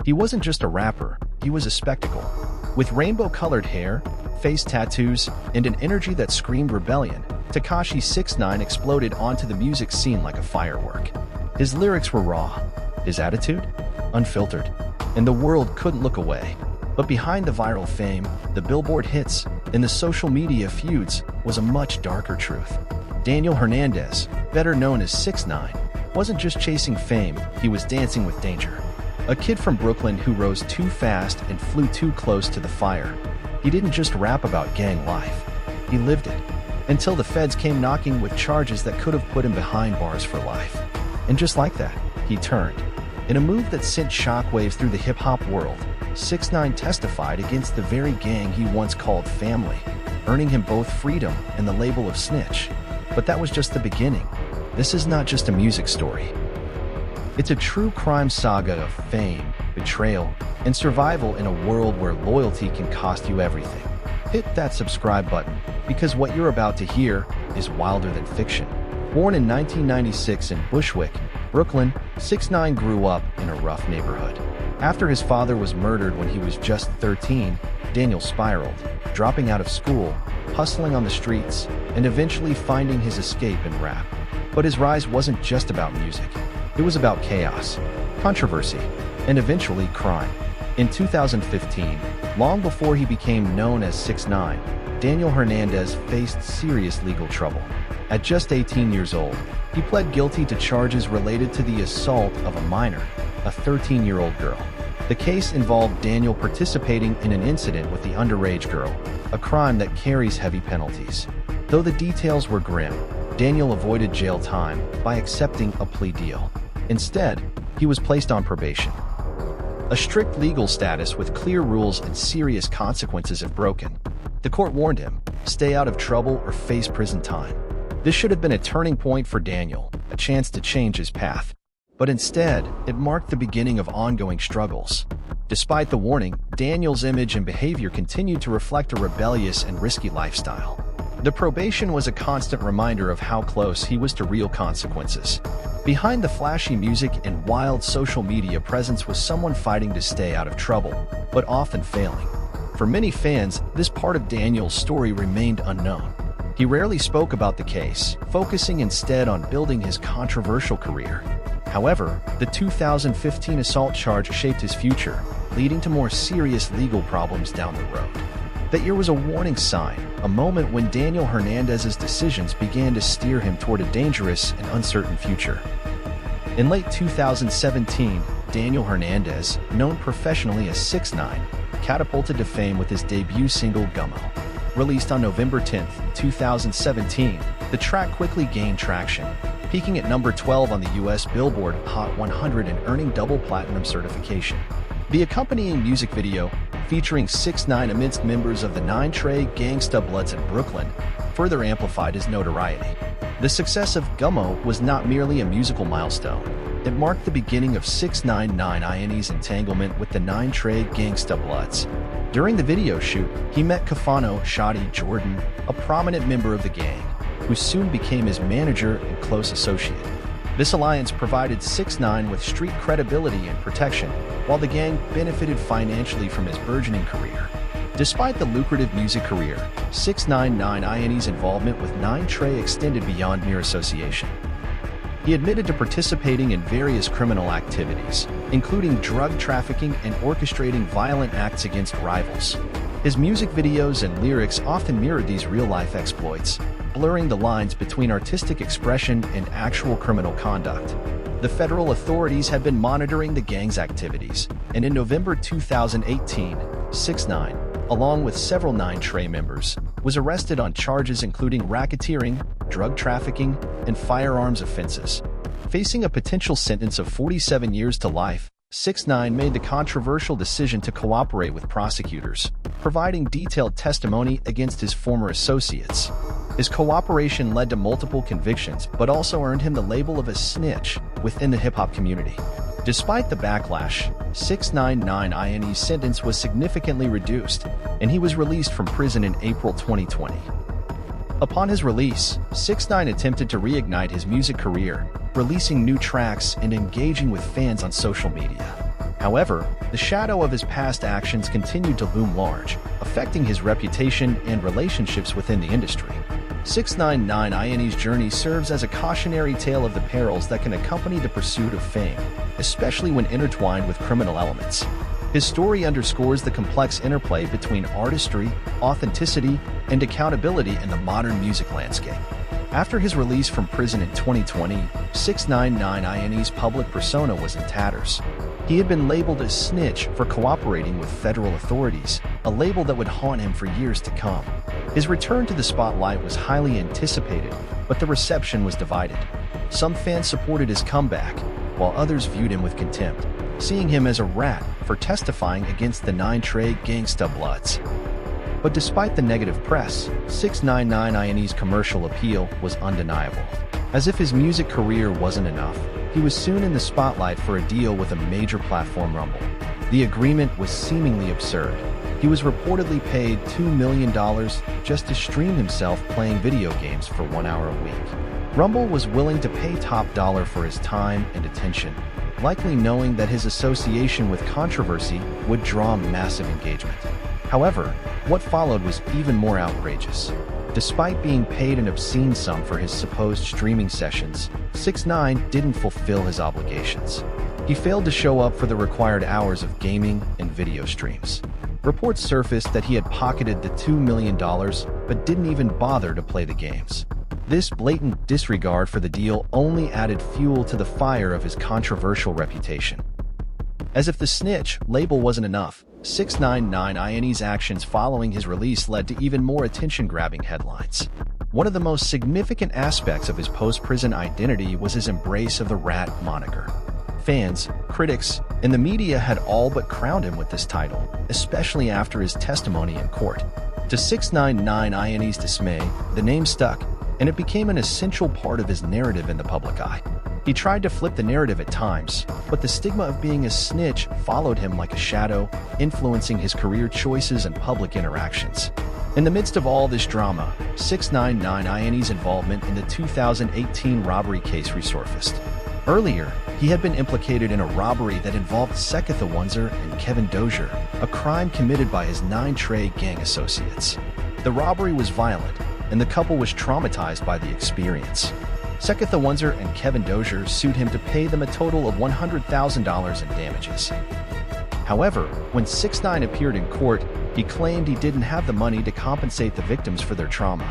He wasn't just a rapper, he was a spectacle. With rainbow-colored hair, face tattoos, and an energy that screamed rebellion, Tekashi 6ix9ine exploded onto the music scene like a firework. His lyrics were raw, his attitude unfiltered, and the world couldn't look away. But behind the viral fame, the Billboard hits, and the social media feuds was a much darker truth. Daniel Hernandez, better known as 6ix9ine, wasn't just chasing fame, he was dancing with danger. A kid from Brooklyn who rose too fast and flew too close to the fire. He didn't just rap about gang life, he lived it. Until the feds came knocking with charges that could have put him behind bars for life. And just like that, he turned. In a move that sent shockwaves through the hip-hop world, 6ix9ine testified against the very gang he once called family, earning him both freedom and the label of snitch. But that was just the beginning. This is not just a music story. It's a true crime saga of fame, betrayal, and survival in a world where loyalty can cost you everything. Hit that subscribe button, because what you're about to hear is wilder than fiction. Born in 1996 in Bushwick, Brooklyn, 6ix9ine grew up in a rough neighborhood. After his father was murdered when he was just 13, Daniel spiraled, dropping out of school, hustling on the streets, and eventually finding his escape in rap. But his rise wasn't just about music. It was about chaos, controversy, and eventually crime. In 2015, long before he became known as 6ix9ine, Daniel Hernandez faced serious legal trouble. At just 18 years old, he pled guilty to charges related to the assault of a minor, a 13-year-old girl. The case involved Daniel participating in an incident with the underage girl, a crime that carries heavy penalties. Though the details were grim, Daniel avoided jail time by accepting a plea deal. Instead, he was placed on probation, a strict legal status with clear rules and serious consequences if broken. The court warned him, stay out of trouble or face prison time. This should have been a turning point for Daniel, a chance to change his path. But instead, it marked the beginning of ongoing struggles. Despite the warning, Daniel's image and behavior continued to reflect a rebellious and risky lifestyle. The probation was a constant reminder of how close he was to real consequences. Behind the flashy music and wild social media presence was someone fighting to stay out of trouble, but often failing. For many fans, this part of Daniel's story remained unknown. He rarely spoke about the case, focusing instead on building his controversial career. However, the 2015 assault charge shaped his future, leading to more serious legal problems down the road. That year was a warning sign, a moment when Daniel Hernandez's decisions began to steer him toward a dangerous and uncertain future. In late 2017, Daniel Hernandez, known professionally as 6ix9ine, catapulted to fame with his debut single Gummo. Released on November 10, 2017, the track quickly gained traction, peaking at number 12 on the US Billboard Hot 100 and earning double platinum certification. The accompanying music video, featuring 6ix9ine amidst members of the 9 Trey Gangsta Bloods in Brooklyn, further amplified his notoriety. The success of Gummo was not merely a musical milestone. It marked the beginning of 6ix9ine's entanglement with the 9 Trey Gangsta Bloods. During the video shoot, he met Kafano Shadi Jordan, a prominent member of the gang, who soon became his manager and close associate. This alliance provided 6ix9ine with street credibility and protection, while the gang benefited financially from his burgeoning career. Despite the lucrative music career, 6ix9ine's involvement with 9 Trey extended beyond mere association. He admitted to participating in various criminal activities, including drug trafficking and orchestrating violent acts against rivals. His music videos and lyrics often mirrored these real-life exploits, blurring the lines between artistic expression and actual criminal conduct. The federal authorities had been monitoring the gang's activities, and in November 2018, 6ix9ine, along with several 9 Trey members, was arrested on charges including racketeering, drug trafficking, and firearms offenses. Facing a potential sentence of 47 years to life, 6ix9ine made the controversial decision to cooperate with prosecutors, providing detailed testimony against his former associates. His cooperation led to multiple convictions, but also earned him the label of a snitch within the hip-hop community. Despite the backlash, 6ix9ine's sentence was significantly reduced, and he was released from prison in April 2020. Upon his release, 6ix9ine attempted to reignite his music career, releasing new tracks and engaging with fans on social media. However, the shadow of his past actions continued to loom large, affecting his reputation and relationships within the industry. 6ix9ine's journey serves as a cautionary tale of the perils that can accompany the pursuit of fame, especially when intertwined with criminal elements. His story underscores the complex interplay between artistry, authenticity, and accountability in the modern music landscape. After his release from prison in 2020, 6ix9ine's public persona was in tatters. He had been labeled a snitch for cooperating with federal authorities, a label that would haunt him for years to come. His return to the spotlight was highly anticipated, but the reception was divided. Some fans supported his comeback, while others viewed him with contempt, seeing him as a rat for testifying against the 9 Trey gangsta bloods. But despite the negative press, 6ix9ine's commercial appeal was undeniable. As if his music career wasn't enough, he was soon in the spotlight for a deal with a major platform, Rumble. The agreement was seemingly absurd. He was reportedly paid $2 million just to stream himself playing video games for 1 hour a week. Rumble was willing to pay top dollar for his time and attention, likely knowing that his association with controversy would draw massive engagement. However, what followed was even more outrageous. Despite being paid an obscene sum for his supposed streaming sessions, 6ix9ine didn't fulfill his obligations. He failed to show up for the required hours of gaming and video streams. Reports surfaced that he had pocketed the $2 million, but didn't even bother to play the games. This blatant disregard for the deal only added fuel to the fire of his controversial reputation. As if the snitch label wasn't enough, 6ix9ine's actions following his release led to even more attention-grabbing headlines. One of the most significant aspects of his post-prison identity was his embrace of the Rat moniker. Fans, critics, and the media had all but crowned him with this title, especially after his testimony in court. To 6ix9ine's dismay, the name stuck, and it became an essential part of his narrative in the public eye. He tried to flip the narrative at times, but the stigma of being a snitch followed him like a shadow, influencing his career choices and public interactions. In the midst of all this drama, 6ix9ine's involvement in the 2018 robbery case resurfaced. Earlier, he had been implicated in a robbery that involved 6ix9ine's and Kevin Dozier, a crime committed by his 9 Trey gang associates. The robbery was violent, and the couple was traumatized by the experience. 6ix9ine's and Kevin Dozier sued him to pay them a total of $100,000 in damages. However, when 6ix9ine appeared in court, he claimed he didn't have the money to compensate the victims for their trauma.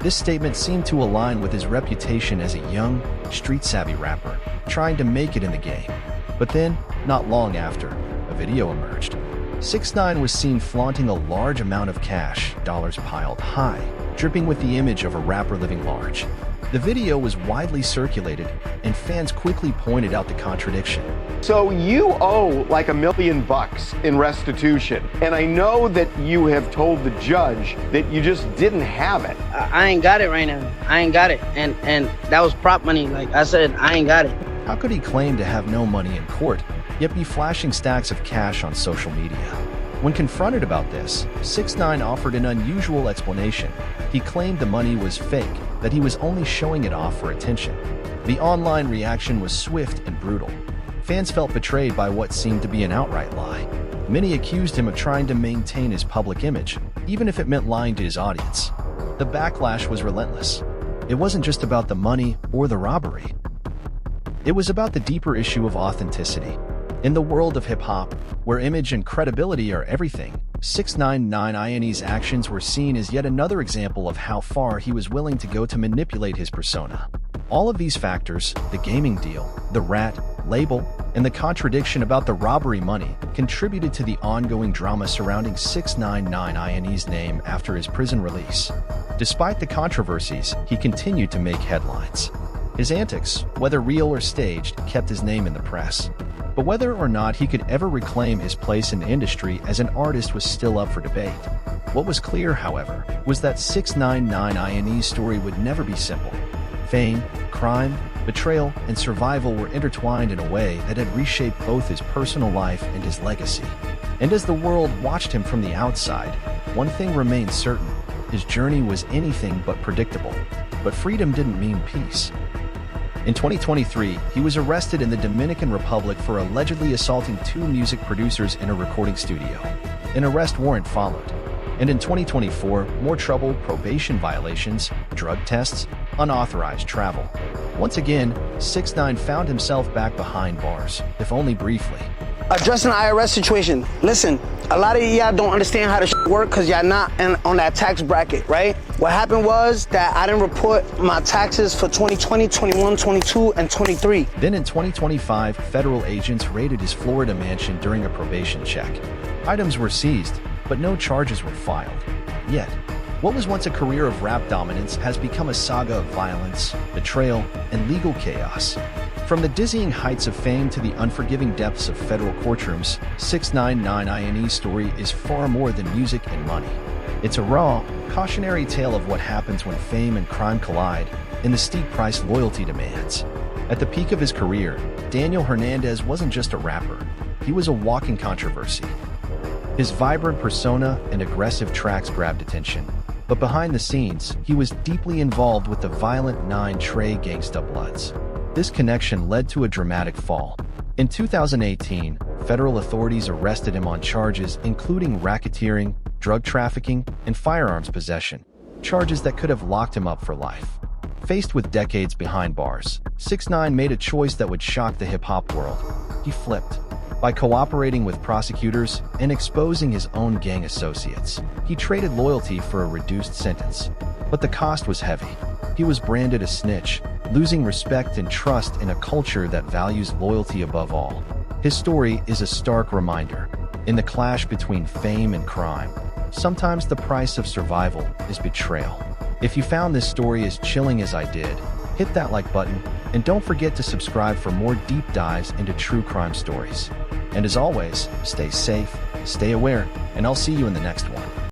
This statement seemed to align with his reputation as a young, street-savvy rapper, trying to make it in the game. But then, not long after, a video emerged. 6ix9ine was seen flaunting a large amount of cash, dollars piled high, dripping with the image of a rapper living large. The video was widely circulated, and fans quickly pointed out the contradiction. So you owe like $1 million in restitution, and I know that you have told the judge that you just didn't have it. I ain't got it right now. I ain't got it, and that was prop money. Like I said, I ain't got it. How could he claim to have no money in court, yet be flashing stacks of cash on social media? When confronted about this, 6ix9ine offered an unusual explanation. He claimed the money was fake, that he was only showing it off for attention. The online reaction was swift and brutal. Fans felt betrayed by what seemed to be an outright lie. Many accused him of trying to maintain his public image, even if it meant lying to his audience. The backlash was relentless. It wasn't just about the money or the robbery. It was about the deeper issue of authenticity. In the world of hip-hop, where image and credibility are everything, 6ix9ine's actions were seen as yet another example of how far he was willing to go to manipulate his persona. All of these factors, the gaming deal, the rat label, and the contradiction about the robbery money, contributed to the ongoing drama surrounding 6ix9ine's name after his prison release. Despite the controversies, he continued to make headlines. His antics, whether real or staged, kept his name in the press. But whether or not he could ever reclaim his place in the industry as an artist was still up for debate. What was clear, however, was that 6ix9ine's story would never be simple. Fame, crime, betrayal, and survival were intertwined in a way that had reshaped both his personal life and his legacy. And as the world watched him from the outside, one thing remained certain: his journey was anything but predictable. But freedom didn't mean peace. In 2023, he was arrested in the Dominican Republic for allegedly assaulting two music producers in a recording studio. An arrest warrant followed. And in 2024, more trouble, probation violations, drug tests, unauthorized travel. Once again, 6ix9ine found himself back behind bars, if only briefly. Addressing the IRS situation. Listen, a lot of y'all don't understand how this work because y'all not on that tax bracket, right? What happened was that I didn't report my taxes for 2020, 21, 22, and 23. Then in 2025, federal agents raided his Florida mansion during a probation check. Items were seized, but no charges were filed. Yet, what was once a career of rap dominance has become a saga of violence, betrayal, and legal chaos. From the dizzying heights of fame to the unforgiving depths of federal courtrooms, 6ix9ine's story is far more than music and money. It's a raw, cautionary tale of what happens when fame and crime collide, and the steep price loyalty demands. At the peak of his career, Daniel Hernandez wasn't just a rapper, he was a walking controversy. His vibrant persona and aggressive tracks grabbed attention, but behind the scenes, he was deeply involved with the violent 9 Trey Gangsta Bloods. This connection led to a dramatic fall. In 2018, federal authorities arrested him on charges including racketeering, drug trafficking, and firearms possession, charges that could have locked him up for life. Faced with decades behind bars, 6ix9ine made a choice that would shock the hip-hop world. He flipped. By cooperating with prosecutors and exposing his own gang associates, he traded loyalty for a reduced sentence. But the cost was heavy. He was branded a snitch, losing respect and trust in a culture that values loyalty above all. His story is a stark reminder. In the clash between fame and crime, sometimes the price of survival is betrayal. If you found this story as chilling as I did, hit that like button, and don't forget to subscribe for more deep dives into true crime stories. And as always, stay safe, stay aware, and I'll see you in the next one.